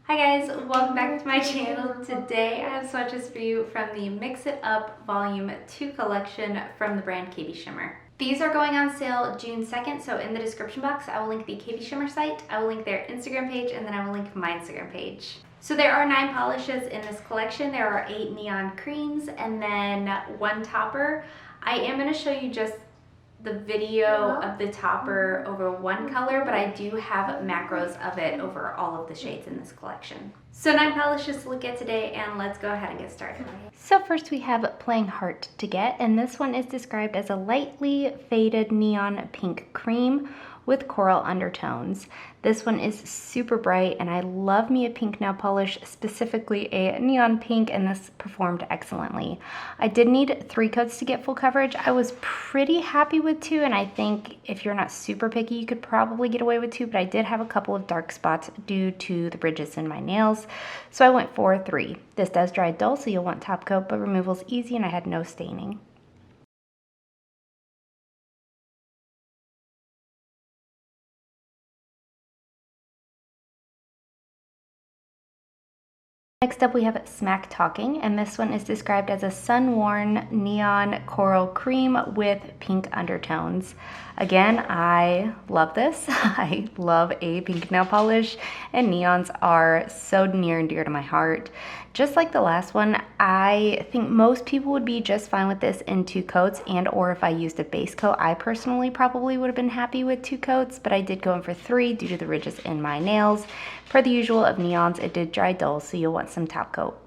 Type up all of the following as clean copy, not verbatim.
Hi guys, welcome back to my channel. Today I have swatches for you from the Mix It Up Volume 2 collection from the brand KB Shimmer. These are going on sale June 2nd, so in the description box I will link the KB Shimmer site, I will link their Instagram page, and then I will link my Instagram page. So there are 9 polishes in this collection. There are 8 neon creams and then 1 topper. I am going to show you just the video of the topper over one color, but I do have macros of it over all of the shades in this collection. So 9 polishes to look at today, and let's go ahead and get started. So first we have Playing Hard to Get, and this one is described as a lightly faded neon pink cream with coral undertones. This one is super bright, and I love me a pink nail polish, specifically a neon pink, and this performed excellently. I did need 3 coats to get full coverage. I was pretty happy with 2, and I think if you're not super picky, you could probably get away with 2, but I did have a couple of dark spots due to the bridges in my nails, so I went for 3. This does dry dull, so you'll want top coat, but removal's easy, and I had no staining. Next up we have Smack Talking, and this one is described as a sun-worn neon coral cream with pink undertones. Again, I love this. I love a pink nail polish, and neons are so near and dear to my heart. Just like the last one, I think most people would be just fine with this in 2 coats, and or if I used a base coat. I personally probably would have been happy with 2 coats, but I did go in for 3 due to the ridges in my nails. Per the usual of neons, it did dry dull, so you'll want some top coat.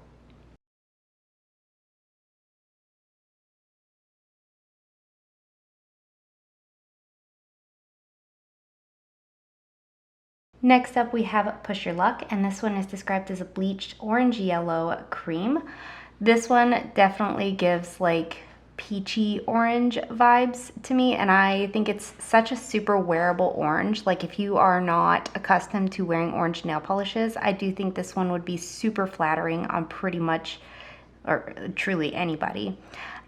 Next up we have Push Your Luck, and this one is described as a bleached orange yellow cream. This one definitely gives like peachy orange vibes to me, and I think it's such a super wearable orange. Like if you are not accustomed to wearing orange nail polishes, I do think this one would be super flattering on pretty much or truly anybody.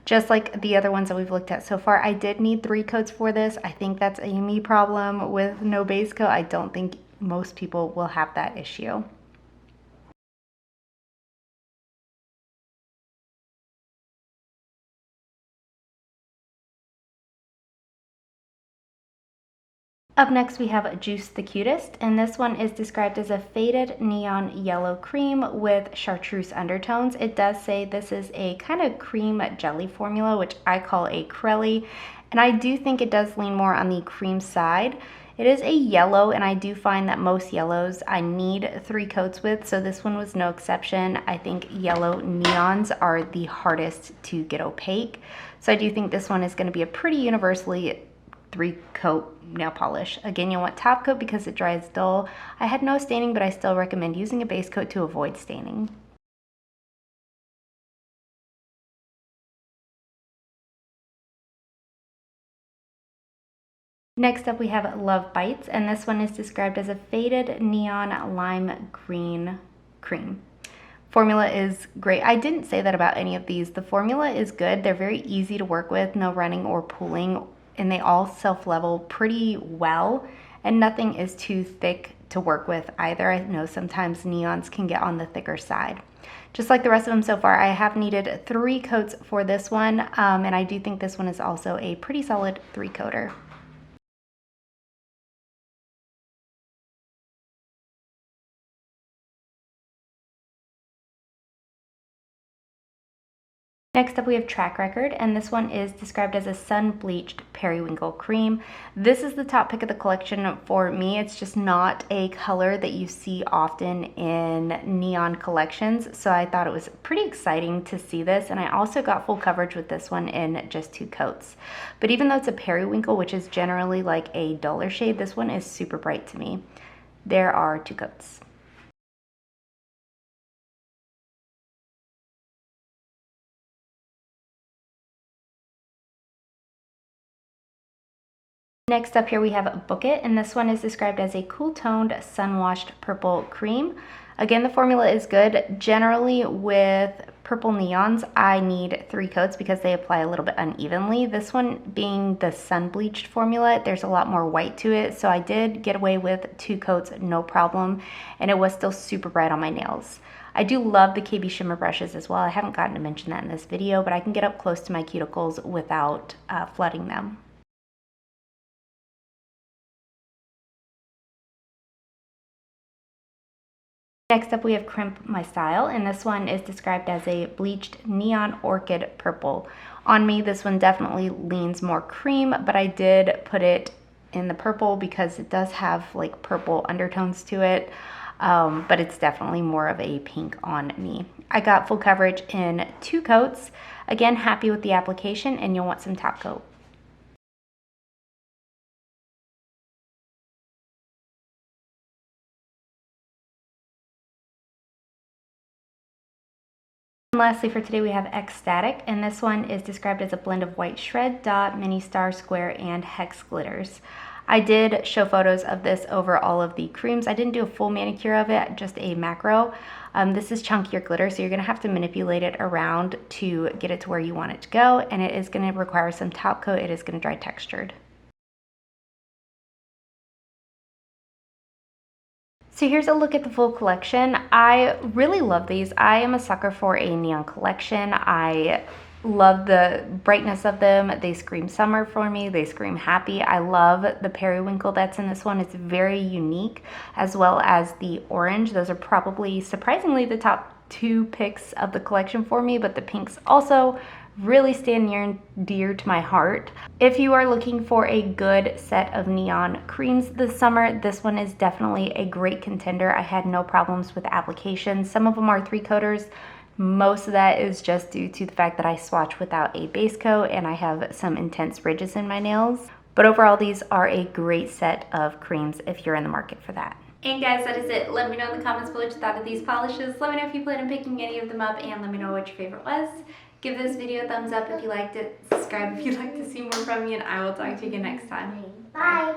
Just like the other ones that we've looked at so far, I did need 3 coats for this. I think that's a me problem with no base coat. I don't think most people will have that issue. Up next we have Juice the Cutest, and this one is described as a faded neon yellow cream with chartreuse undertones. It does say this is a kind of cream jelly formula, which I call a crelly, and I do think it does lean more on the cream side. It is a yellow, and I do find that most yellows I need 3 coats with, so this one was no exception. I think yellow neons are the hardest to get opaque, so I do think this one is going to be a pretty universally 3 coat nail polish. Again, you'll want top coat because it dries dull. I had no staining, but I still recommend using a base coat to avoid staining. Next up we have Love Bytes, and this one is described as a faded neon lime green cream. Formula is great. I didn't say that about any of these. The formula is good. They're very easy to work with, no running or pooling, and they all self-level pretty well, and nothing is too thick to work with either. I know sometimes neons can get on the thicker side. Just like the rest of them so far, I have needed 3 coats for this one, and I do think this one is also a pretty solid 3-coater. Next up we have Track Record, and this one is described as a sun-bleached periwinkle cream. This is the top pick of the collection for me. It's just not a color that you see often in neon collections, so I thought it was pretty exciting to see this, and I also got full coverage with this one in just 2 coats. But even though it's a periwinkle, which is generally like a duller shade, this one is super bright to me. There are 2 coats. Next up here we have Booket, and this one is described as a cool-toned sun-washed purple cream. Again, the formula is good. Generally with purple neons, I need 3 coats because they apply a little bit unevenly. This one being the sun bleached formula, there's a lot more white to it, so I did get away with 2 coats, no problem, and it was still super bright on my nails. I do love the KB Shimmer brushes as well. I haven't gotten to mention that in this video, but I can get up close to my cuticles without flooding them. Next up we have Crimp My Style, and this one is described as a bleached neon orchid purple. On me, this one definitely leans more cream, but I did put it in the purple because it does have like purple undertones to it, but it's definitely more of a pink on me. I got full coverage in 2 coats. Again, happy with the application, and you'll want some top coat. And lastly for today we have Ecstatic, and this one is described as a blend of white shred, dot, mini star, square, and hex glitters. I did show photos of this over all of the creams. I didn't do a full manicure of it, just a macro. This is chunkier glitter, so you're gonna have to manipulate it around to get it to where you want it to go, and it is gonna require some top coat. It is gonna dry textured. So here's a look at the full collection. I really love these. I am a sucker for a neon collection. I love the brightness of them. They scream summer for me. They scream happy. I love the periwinkle that's in this one. It's very unique, as well as the orange. Those are probably surprisingly the top 2 picks of the collection for me, but the pinks also really stand near and dear to my heart. If you are looking for a good set of neon creams this summer, this one is definitely a great contender. I had no problems with application. Some of them are 3-coaters. Most of that is just due to the fact that I swatch without a base coat and I have some intense ridges in my nails. But overall, these are a great set of creams if you're in the market for that. And guys, that is it. Let me know in the comments below what you thought of these polishes. Let me know if you plan on picking any of them up, and let me know what your favorite was. Give this video a thumbs up if you liked it. Subscribe if you'd like to see more from me, and I will talk to you again next time. Bye.